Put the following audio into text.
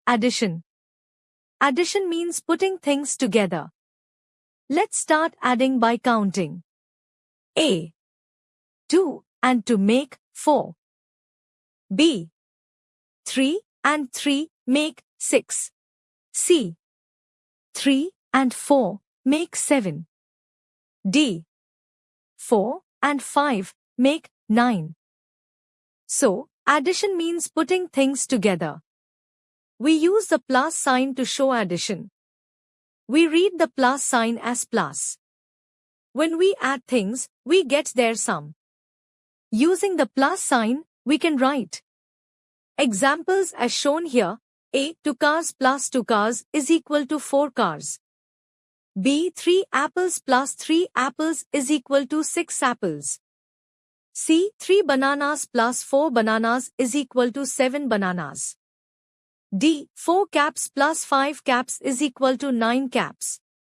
addition. Addition means putting things together. Let's start adding by counting. A. 2 and 2 make 4. B. 3 and 3 make 6. C. 3 and 4 make 7. D. 4 and 5 make 9. So, addition means putting things together. We use the plus sign to show addition. We read the plus sign as plus. When we add things, we get their sum. Using the plus sign, we can write examples as shown here. A. 2 cars plus 2 cars is equal to 4 cars. B. 3 apples plus 3 apples is equal to 6 apples. C. 3 bananas plus 4 bananas is equal to 7 bananas. D. 4 caps plus 5 caps is equal to 9 caps.